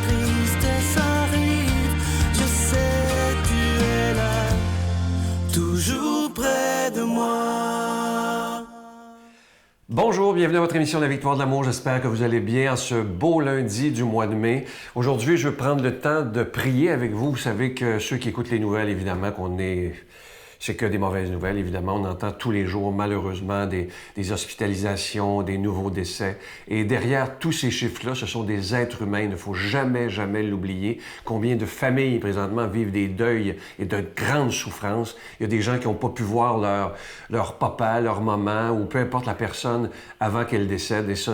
tristesse arrive, je sais tu es là, toujours près de moi. Bonjour, bienvenue à votre émission La Victoire de l'amour. J'espère que vous allez bien en ce beau lundi du mois de mai. Aujourd'hui, je veux prendre le temps de prier avec vous. Vous savez que ceux qui écoutent les nouvelles, évidemment, c'est que des mauvaises nouvelles, évidemment. On entend tous les jours, malheureusement, des hospitalisations, des nouveaux décès. Et derrière tous ces chiffres-là, ce sont des êtres humains. Il ne faut jamais, jamais l'oublier. Combien de familles, présentement, vivent des deuils et de grandes souffrances. Il y a des gens qui n'ont pas pu voir leur papa, leur maman, ou peu importe la personne avant qu'elle décède. Et ça,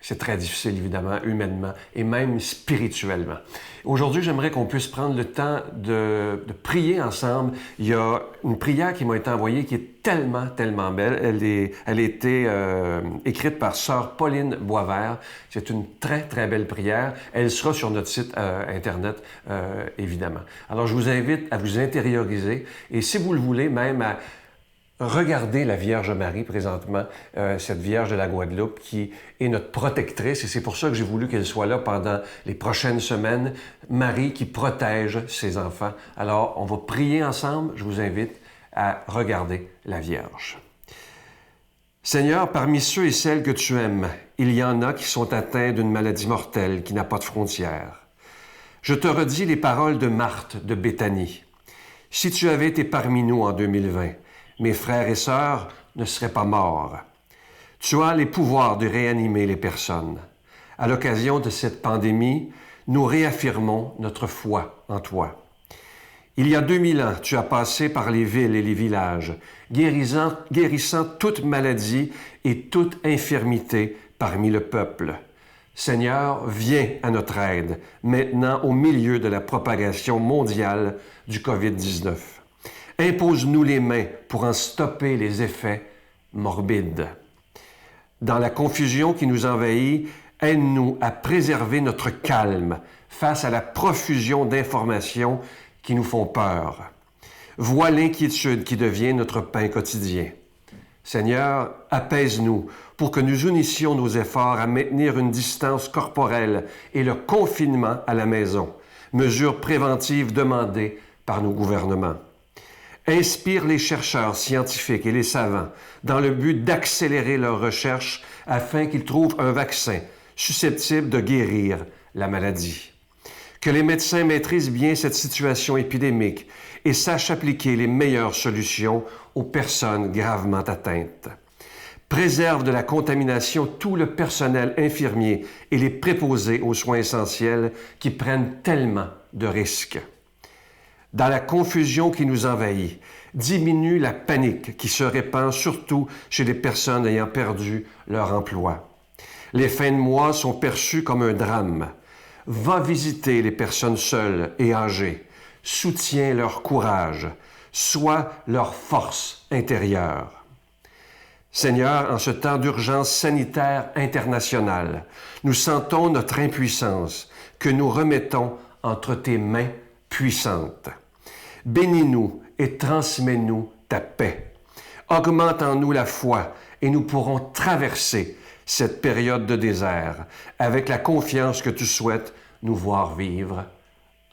c'est très difficile, évidemment, humainement et même spirituellement. Aujourd'hui, j'aimerais qu'on puisse prendre le temps de prier ensemble. Il y a une prière qui m'a été envoyée qui est tellement, tellement belle. Elle a été écrite par sœur Pauline Boisvert. C'est une très, très belle prière. Elle sera sur notre site Internet, évidemment. Alors, je vous invite à vous intérioriser et si vous le voulez, même à regardez la Vierge Marie présentement, cette Vierge de la Guadeloupe qui est notre protectrice et c'est pour ça que j'ai voulu qu'elle soit là pendant les prochaines semaines. Marie qui protège ses enfants. Alors, on va prier ensemble. Je vous invite à regarder la Vierge. Seigneur, parmi ceux et celles que tu aimes, il y en a qui sont atteints d'une maladie mortelle qui n'a pas de frontières. Je te redis les paroles de Marthe de Béthanie. Si tu avais été parmi nous en 2020, mes frères et sœurs ne seraient pas morts. Tu as les pouvoirs de réanimer les personnes. À l'occasion de cette pandémie, nous réaffirmons notre foi en toi. Il y a 2000 ans, tu as passé par les villes et les villages, guérissant toute maladie et toute infirmité parmi le peuple. Seigneur, viens à notre aide, maintenant au milieu de la propagation mondiale du COVID-19. Impose-nous les mains pour en stopper les effets morbides. Dans la confusion qui nous envahit, aide-nous à préserver notre calme face à la profusion d'informations qui nous font peur. Vois l'inquiétude qui devient notre pain quotidien. Seigneur, apaise-nous pour que nous unissions nos efforts à maintenir une distance corporelle et le confinement à la maison, mesure préventive demandée par nos gouvernements. Inspire les chercheurs scientifiques et les savants dans le but d'accélérer leurs recherches afin qu'ils trouvent un vaccin susceptible de guérir la maladie. Que les médecins maîtrisent bien cette situation épidémique et sachent appliquer les meilleures solutions aux personnes gravement atteintes. Préserve de la contamination tout le personnel infirmier et les préposés aux soins essentiels qui prennent tellement de risques. Dans la confusion qui nous envahit, diminue la panique qui se répand surtout chez les personnes ayant perdu leur emploi. Les fins de mois sont perçues comme un drame. Va visiter les personnes seules et âgées. Soutiens leur courage. Sois leur force intérieure. Seigneur, en ce temps d'urgence sanitaire internationale, nous sentons notre impuissance que nous remettons entre tes mains puissante. Bénis-nous et transmets-nous ta paix. Augmente en nous la foi et nous pourrons traverser cette période de désert avec la confiance que tu souhaites nous voir vivre.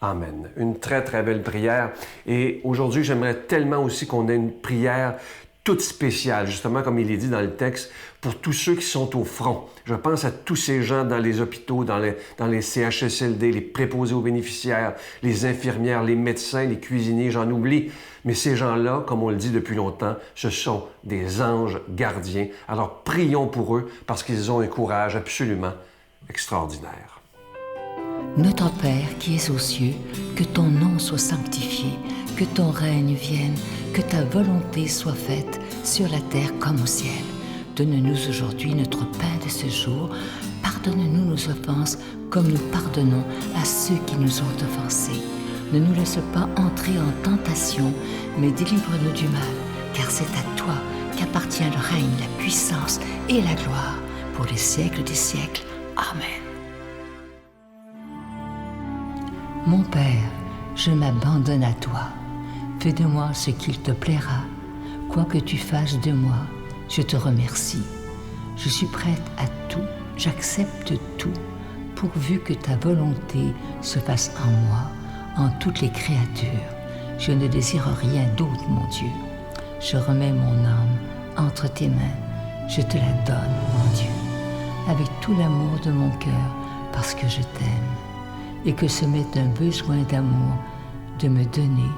Amen. Une très, très belle prière. Et aujourd'hui, j'aimerais tellement aussi qu'on ait une prière toute spéciale, justement, comme il est dit dans le texte, pour tous ceux qui sont au front. Je pense à tous ces gens dans les hôpitaux, dans les CHSLD, les préposés aux bénéficiaires, les infirmières, les médecins, les cuisiniers, j'en oublie. Mais ces gens-là, comme on le dit depuis longtemps, ce sont des anges gardiens. Alors prions pour eux parce qu'ils ont un courage absolument extraordinaire. Notre Père qui es aux cieux, que ton nom soit sanctifié, que ton règne vienne, que ta volonté soit faite sur la terre comme au ciel. Donne-nous aujourd'hui notre pain de ce jour. Pardonne-nous nos offenses comme nous pardonnons à ceux qui nous ont offensés. Ne nous laisse pas entrer en tentation, mais délivre-nous du mal, car c'est à toi qu'appartient le règne, la puissance et la gloire pour les siècles des siècles. Amen. Mon Père, je m'abandonne à toi. Fais de moi ce qu'il te plaira. Quoi que tu fasses de moi, je te remercie. Je suis prête à tout, j'accepte tout, pourvu que ta volonté se fasse en moi, en toutes les créatures. Je ne désire rien d'autre, mon Dieu. Je remets mon âme entre tes mains. Je te la donne, mon Dieu, avec tout l'amour de mon cœur, parce que je t'aime, et que ce m'est un besoin d'amour de me donner,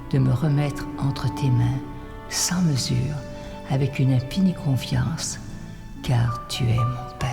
de me remettre entre tes mains, sans mesure, avec une infinie confiance, car tu es mon Père.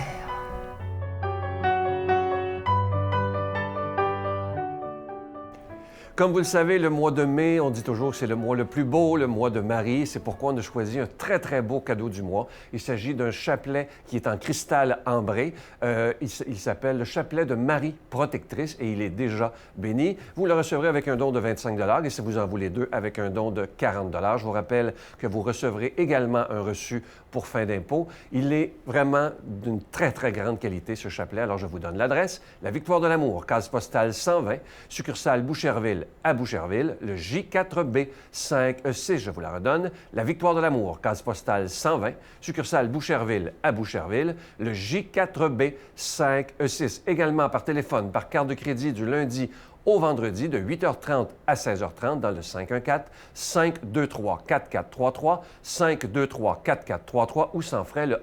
Comme vous le savez, le mois de mai, on dit toujours que c'est le mois le plus beau, le mois de Marie. C'est pourquoi on a choisi un très, très beau cadeau du mois. Il s'agit d'un chapelet qui est en cristal ambré. Il s'appelle le chapelet de Marie protectrice et il est déjà béni. Vous le recevrez avec un don de 25 et si vous en voulez deux, avec un don de 40 Je vous rappelle que vous recevrez également un reçu pour fin d'impôt. Il est vraiment d'une très, très grande qualité, ce chapelet. Alors, je vous donne l'adresse. La Victoire de l'Amour, case postale 120, succursale Boucherville à Boucherville, le J4B 5E6, je vous la redonne. La Victoire de l'Amour, case postale 120, succursale Boucherville à Boucherville, le J4B 5E6. Également par téléphone, par carte de crédit du lundi au vendredi de 8h30 à 16h30 dans le 514-523-4433, 523-4433 ou sans frais le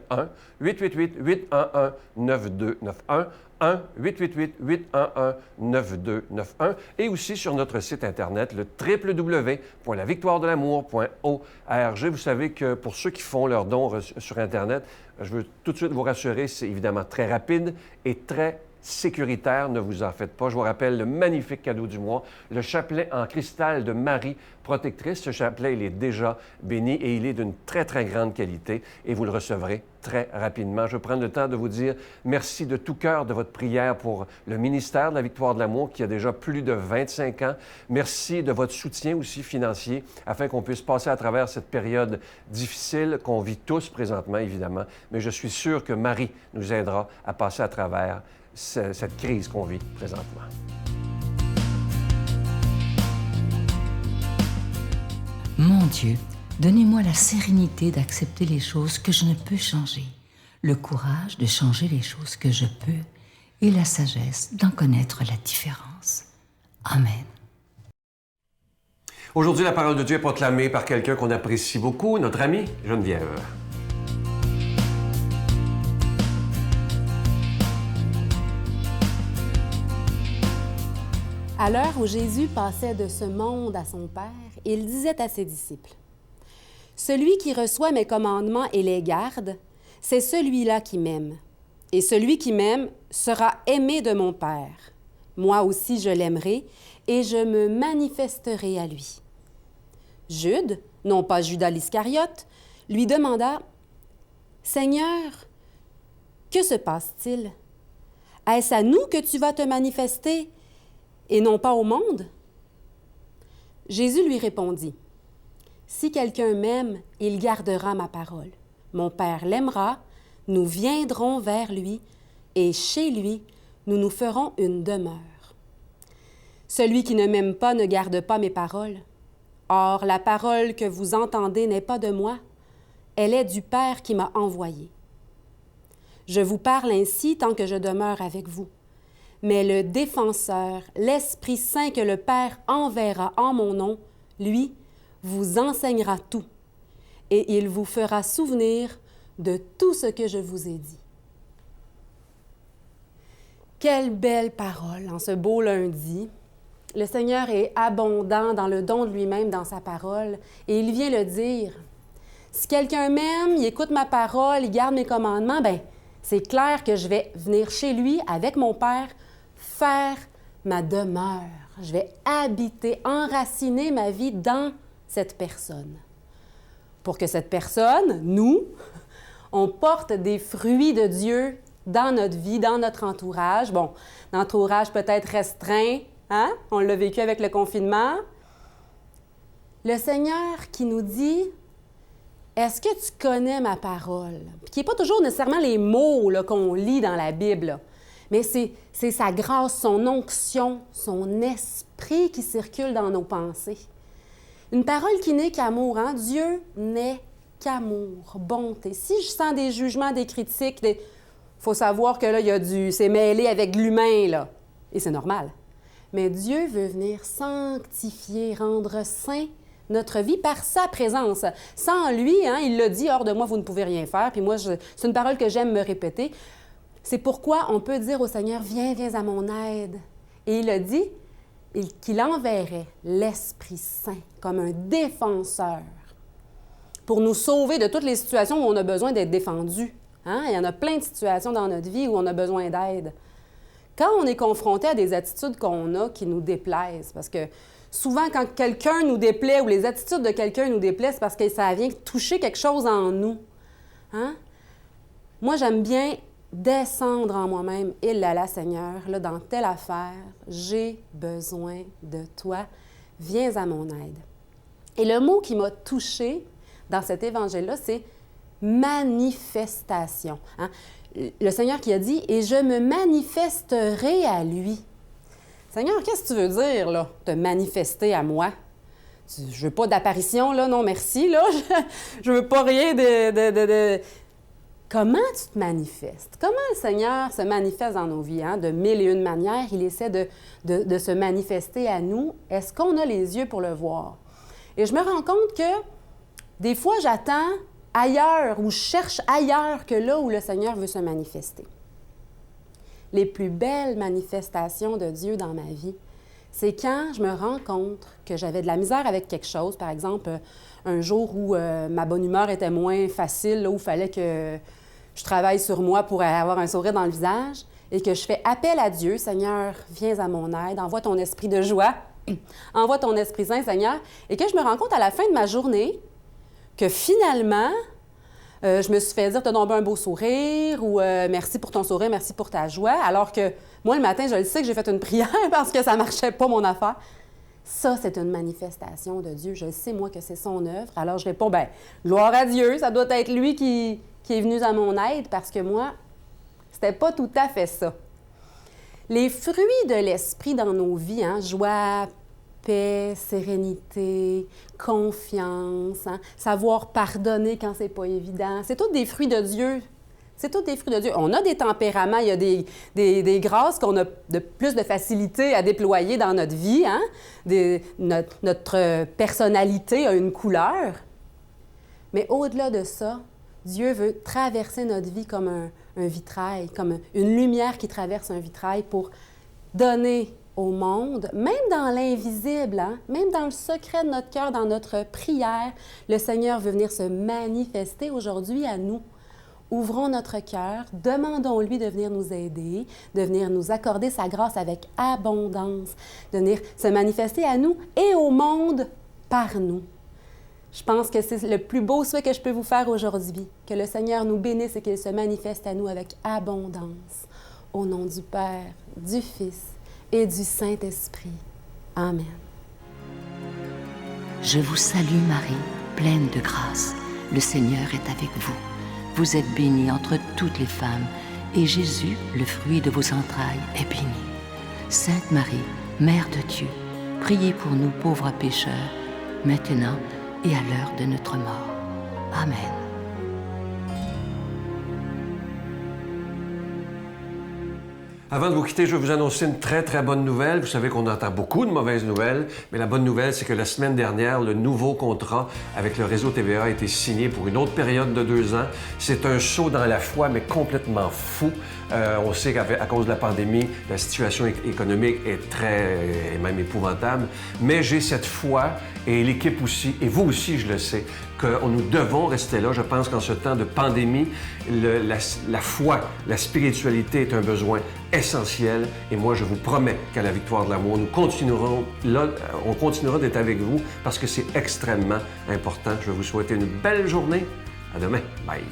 1-888-811-9291, 1-888-811-9291 et aussi sur notre site Internet, le www.lavictoiredelamour.org. Vous savez que pour ceux qui font leurs dons sur Internet, je veux tout de suite vous rassurer, c'est évidemment très rapide et très sécuritaire, ne vous en faites pas. Je vous rappelle le magnifique cadeau du mois, le chapelet en cristal de Marie protectrice. Ce chapelet, il est déjà béni et il est d'une très, très grande qualité et vous le recevrez très rapidement. Je vais prendre le temps de vous dire merci de tout cœur de votre prière pour le ministère de la Victoire de l'Amour qui a déjà plus de 25 ans. Merci de votre soutien aussi financier afin qu'on puisse passer à travers cette période difficile qu'on vit tous présentement, évidemment. Mais je suis sûr que Marie nous aidera à passer à travers cette crise qu'on vit présentement. Mon Dieu, donnez-moi la sérénité d'accepter les choses que je ne peux changer, le courage de changer les choses que je peux et la sagesse d'en connaître la différence. Amen. Aujourd'hui, la parole de Dieu est proclamée par quelqu'un qu'on apprécie beaucoup, notre amie Geneviève. À l'heure où Jésus passait de ce monde à son Père, il disait à ses disciples, « Celui qui reçoit mes commandements et les garde, c'est celui-là qui m'aime. Et celui qui m'aime sera aimé de mon Père. Moi aussi je l'aimerai et je me manifesterai à lui. » Jude, non pas Judas l'Iscariote, lui demanda, « Seigneur, que se passe-t-il? Est-ce à nous que tu vas te manifester et non pas au monde? » Jésus lui répondit, « Si quelqu'un m'aime, il gardera ma parole. Mon Père l'aimera, nous viendrons vers lui, et chez lui, nous nous ferons une demeure. Celui qui ne m'aime pas ne garde pas mes paroles. Or, la parole que vous entendez n'est pas de moi, elle est du Père qui m'a envoyé. Je vous parle ainsi tant que je demeure avec vous. Mais le défenseur, l'Esprit Saint que le Père enverra en mon nom, lui, vous enseignera tout, et il vous fera souvenir de tout ce que je vous ai dit. » Quelle belle parole en ce beau lundi. Le Seigneur est abondant dans le don de lui-même dans sa parole, et il vient le dire. Si quelqu'un m'aime, il écoute ma parole, il garde mes commandements, bien, c'est clair que je vais venir chez lui avec mon Père, faire ma demeure. Je vais habiter, enraciner ma vie dans cette personne. Pour que cette personne, nous, on porte des fruits de Dieu dans notre vie, dans notre entourage. Bon, l'entourage peut-être restreint, hein? On l'a vécu avec le confinement. Le Seigneur qui nous dit, est-ce que tu connais ma parole? Puis qui n'est pas toujours nécessairement les mots là, qu'on lit dans la Bible, là. Mais c'est sa grâce, son onction, son esprit qui circule dans nos pensées. Une parole qui n'est qu'amour, hein? Dieu n'est qu'amour, bonté. Si je sens des jugements, des critiques, il faut savoir que là, c'est mêlé avec l'humain, là. Et c'est normal. Mais Dieu veut venir sanctifier, rendre saint notre vie par sa présence. Sans lui, hein, il l'a dit, hors de moi, vous ne pouvez rien faire. Puis moi, c'est une parole que j'aime me répéter. C'est pourquoi on peut dire au Seigneur, viens à mon aide. Et il a dit qu'il enverrait l'Esprit Saint comme un défenseur pour nous sauver de toutes les situations où on a besoin d'être défendu. Hein? Il y en a plein de situations dans notre vie où on a besoin d'aide. Quand on est confronté à des attitudes qu'on a qui nous déplaisent, parce que souvent, quand quelqu'un nous déplaît ou les attitudes de quelqu'un nous déplaisent, c'est parce que ça vient toucher quelque chose en nous. Hein? Moi, j'aime bien descendre en moi-même. Et là, Seigneur, là, dans telle affaire, j'ai besoin de toi. Viens à mon aide. Et le mot qui m'a touchée dans cet évangile-là, c'est manifestation. Hein? Le Seigneur qui a dit « Et je me manifesterai à lui ». Seigneur, qu'est-ce que tu veux dire, là, te manifester à moi? Je veux pas d'apparition, là, non merci, là. Je veux pas rien de... Comment tu te manifestes? Comment le Seigneur se manifeste dans nos vies? Hein? De mille et une manières, il essaie de se manifester à nous. Est-ce qu'on a les yeux pour le voir? Et je me rends compte que des fois, j'attends ailleurs ou je cherche ailleurs que là où le Seigneur veut se manifester. Les plus belles manifestations de Dieu dans ma vie, c'est quand je me rends compte que j'avais de la misère avec quelque chose. Par exemple, un jour où ma bonne humeur était moins facile, là, où il fallait que je travaille sur moi pour avoir un sourire dans le visage, et que je fais appel à Dieu. Seigneur, viens à mon aide, envoie ton esprit de joie, envoie ton Esprit Saint, Seigneur, et que je me rends compte à la fin de ma journée que finalement, je me suis fait dire « T'as donc un beau sourire » ou « Merci pour ton sourire, merci pour ta joie », alors que moi, le matin, je le sais que j'ai fait une prière parce que ça ne marchait pas, mon affaire. Ça, c'est une manifestation de Dieu. Je sais, moi, que c'est son œuvre. Alors, je réponds « Bien, gloire à Dieu, ça doit être lui qui est venu à mon aide parce que moi, c'était pas tout à fait ça. » Les fruits de l'esprit dans nos vies, hein, joie, paix, sérénité, confiance, hein, savoir pardonner quand c'est pas évident. C'est tous des fruits de Dieu. C'est tous des fruits de Dieu. On a des tempéraments, il y a des grâces qu'on a plus de facilité à déployer dans notre vie. Hein? Notre personnalité a une couleur. Mais au-delà de ça, Dieu veut traverser notre vie comme un vitrail, comme une lumière qui traverse un vitrail pour donner au monde, même dans l'invisible, hein? Même dans le secret de notre cœur, dans notre prière, le Seigneur veut venir se manifester aujourd'hui à nous. Ouvrons notre cœur, demandons-lui de venir nous aider, de venir nous accorder sa grâce avec abondance, de venir se manifester à nous et au monde par nous. Je pense que c'est le plus beau souhait que je peux vous faire aujourd'hui, que le Seigneur nous bénisse et qu'il se manifeste à nous avec abondance. Au nom du Père, du Fils et du Saint-Esprit. Amen. Je vous salue Marie, pleine de grâce. Le Seigneur est avec vous. Vous êtes bénie entre toutes les femmes, et Jésus, le fruit de vos entrailles, est béni. Sainte Marie, Mère de Dieu, priez pour nous pauvres pécheurs, maintenant et à l'heure de notre mort. Amen. Avant de vous quitter, je vais vous annoncer une très, très bonne nouvelle. Vous savez qu'on entend beaucoup de mauvaises nouvelles, mais la bonne nouvelle, c'est que la semaine dernière, le nouveau contrat avec le réseau TVA a été signé pour une autre période de 2 ans. C'est un saut dans la foi, mais complètement fou. On sait qu'à cause de la pandémie, la situation économique est même épouvantable. Mais j'ai cette foi, et l'équipe aussi, et vous aussi, je le sais, que nous devons rester là. Je pense qu'en ce temps de pandémie, la foi, la spiritualité est un besoin essentiel. Et moi, je vous promets qu'à la Victoire de l'amour, on continuera d'être avec vous parce que c'est extrêmement important. Je vais vous souhaiter une belle journée. À demain. Bye.